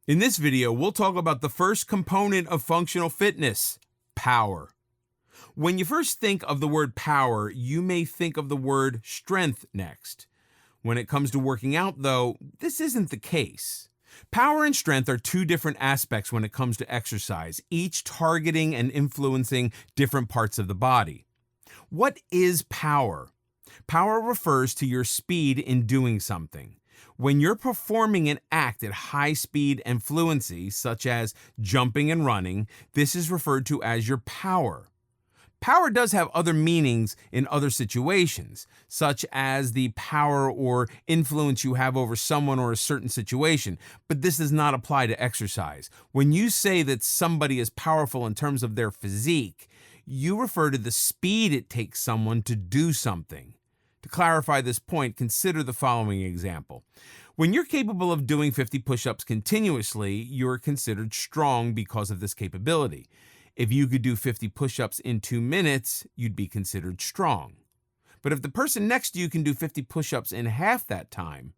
In this video, we'll talk about the first component of functional fitness, power. When you first think of the word power, you may think of the word strength next. When it comes to working out, though, this isn't the case. Power and strength are two different aspects when it comes to exercise, each targeting and influencing different parts of the body. What is power? Power refers to your speed in doing something. When you're performing an act at high speed and fluency, such as jumping and running, this is referred to as your power. Power does have other meanings in other situations, such as the power or influence you have over someone or a certain situation, but this does not apply to exercise. When you say that somebody is powerful in terms of their physique, you refer to the speed it takes someone to do something. To clarify this point, consider the following example. When you're capable of doing 50 push-ups continuously, you're considered strong because of this capability. If you could do 50 push-ups in 2 minutes, you'd be considered strong. But if the person next to you can do 50 push-ups in half that time,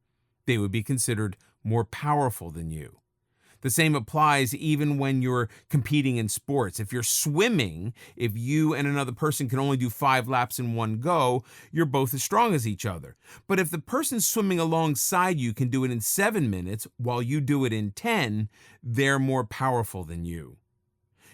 they would be considered more powerful than you. The same applies even when you're competing in sports. If you're swimming, if you and another person can only do 5 laps in one go, you're both as strong as each other. But if the person swimming alongside you can do it in 7 minutes while you do it in 10, they're more powerful than you.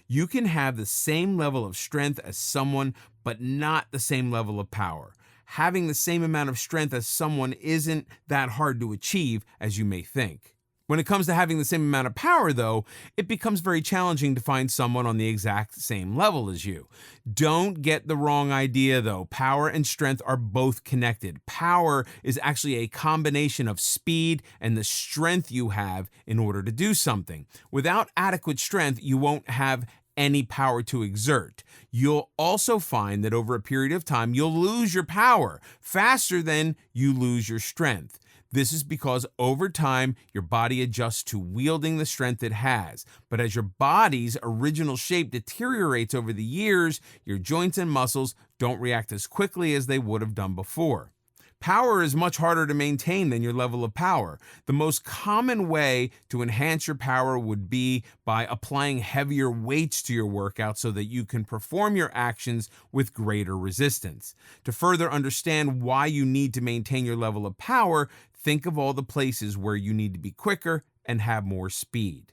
You can have the same level of strength as someone, but not the same level of power. Having the same amount of strength as someone isn't that hard to achieve as you may think. When it comes to having the same amount of power, though, it becomes very challenging to find someone on the exact same level as you. Don't get the wrong idea, though. Power and strength are both connected. Power is actually a combination of speed and the strength you have in order to do something. Without adequate strength, you won't have any power to exert. You'll also find that over a period of time, you'll lose your power faster than you lose your strength. This is because over time, your body adjusts to wielding the strength it has. But as your body's original shape deteriorates over the years, your joints and muscles don't react as quickly as they would have done before. Power is much harder to maintain than your level of power. The most common way to enhance your power would be by applying heavier weights to your workout so that you can perform your actions with greater resistance. To further understand why you need to maintain your level of power, think of all the places where you need to be quicker and have more speed.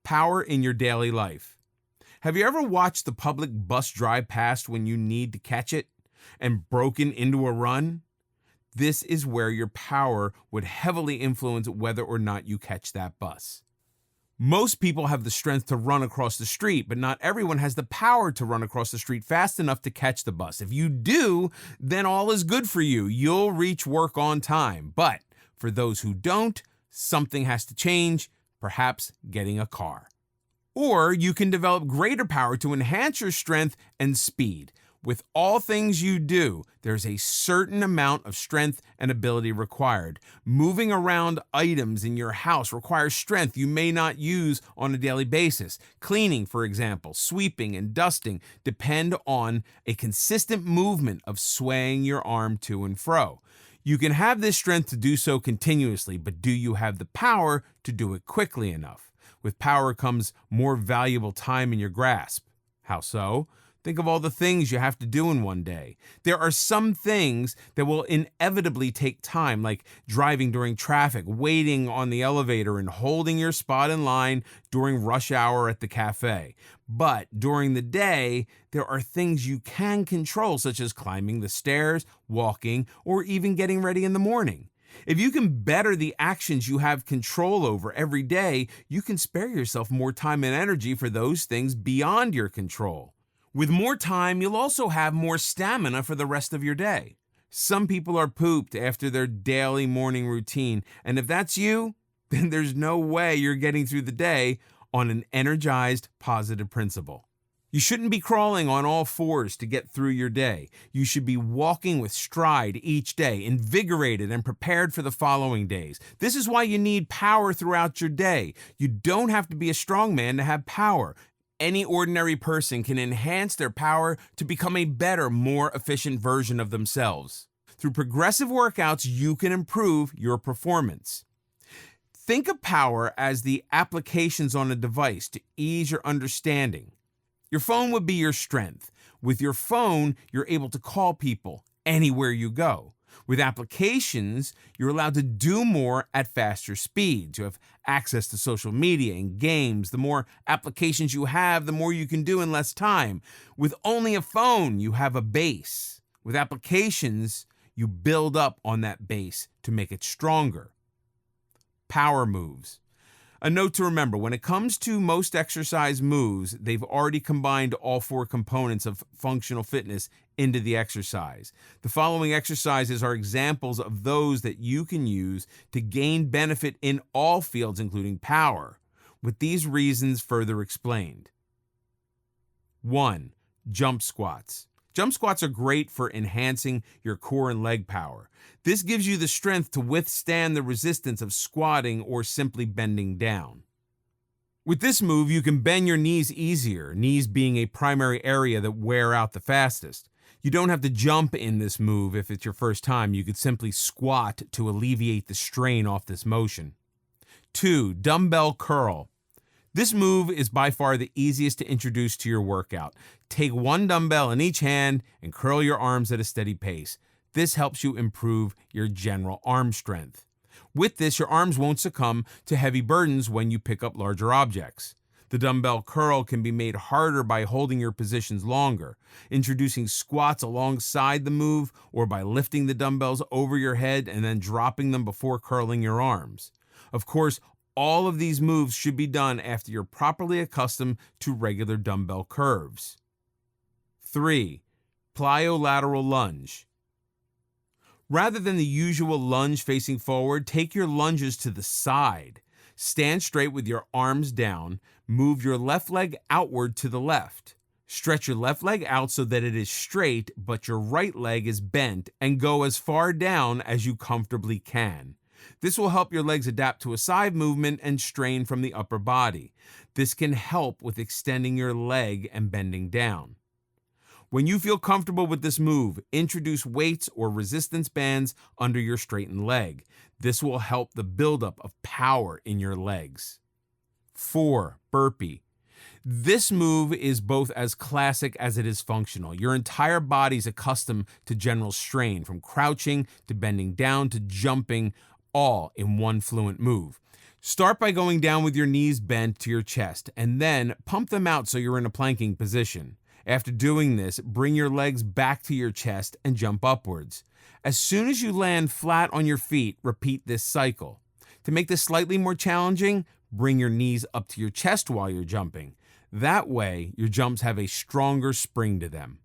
Power in your daily life. Have you ever watched the public bus drive past when you need to catch it and broken into a run? This is where your power would heavily influence whether or not you catch that bus. Most people have the strength to run across the street, but not everyone has the power to run across the street fast enough to catch the bus. If you do, then all is good for you. You'll reach work on time. But for those who don't, something has to change, perhaps getting a car. Or you can develop greater power to enhance your strength and speed. With all things you do, there's a certain amount of strength and ability required. Moving around items in your house requires strength you may not use on a daily basis. Cleaning, for example, sweeping and dusting depend on a consistent movement of swaying your arm to and fro. You can have this strength to do so continuously, but do you have the power to do it quickly enough? With power comes more valuable time in your grasp. How so? Think of all the things you have to do in one day. There are some things that will inevitably take time, like driving during traffic, waiting on the elevator, and holding your spot in line during rush hour at the cafe. But during the day, there are things you can control, such as climbing the stairs, walking, or even getting ready in the morning. If you can better the actions you have control over every day, you can spare yourself more time and energy for those things beyond your control. With more time, you'll also have more stamina for the rest of your day. Some people are pooped after their daily morning routine, and if that's you, then there's no way you're getting through the day on an energized, positive principle. You shouldn't be crawling on all fours to get through your day. You should be walking with stride each day, invigorated and prepared for the following days. This is why you need power throughout your day. You don't have to be a strong man to have power. Any ordinary person can enhance their power to become a better, more efficient version of themselves. Through progressive workouts, you can improve your performance. Think of power as the applications on a device to ease your understanding. Your phone would be your strength. With your phone, you're able to call people anywhere you go. With applications, you're allowed to do more at faster speeds. You have access to social media and games. The more applications you have, the more you can do in less time. With only a phone, you have a base. With applications, you build up on that base to make it stronger. Power moves. A note to remember, when it comes to most exercise moves, they've already combined all four components of functional fitness into the exercise. The following exercises are examples of those that you can use to gain benefit in all fields, including power, with these reasons further explained. 1. Jump squats. Jump squats are great for enhancing your core and leg power. This gives you the strength to withstand the resistance of squatting or simply bending down. With this move, you can bend your knees easier, knees being a primary area that wear out the fastest. You don't have to jump in this move if it's your first time. You could simply squat to alleviate the strain off this motion. 2. Dumbbell curl. This move is by far the easiest to introduce to your workout. Take one dumbbell in each hand and curl your arms at a steady pace. This helps you improve your general arm strength. With this, your arms won't succumb to heavy burdens when you pick up larger objects. The dumbbell curl can be made harder by holding your positions longer, introducing squats alongside the move, or by lifting the dumbbells over your head and then dropping them before curling your arms. Of course, all of these moves should be done after you're properly accustomed to regular dumbbell curves. 3. Plyo-lateral lunge. Rather than the usual lunge facing forward, take your lunges to the side. Stand straight with your arms down. Move your left leg outward to the left. Stretch your left leg out so that it is straight, but your right leg is bent, and go as far down as you comfortably can. This will help your legs adapt to a side movement and strain from the upper body. This can help with extending your leg and bending down. When you feel comfortable with this move, introduce weights or resistance bands under your straightened leg. This will help the buildup of power in your legs. 4. Burpee. This move is both as classic as it is functional. Your entire body is accustomed to general strain, from crouching to bending down to jumping, all in one fluent move. Start by going down with your knees bent to your chest, and then pump them out so you're in a planking position. After doing this, bring your legs back to your chest and jump upwards. As soon as you land flat on your feet, repeat this cycle. To make this slightly more challenging, bring your knees up to your chest while you're jumping. That way, your jumps have a stronger spring to them.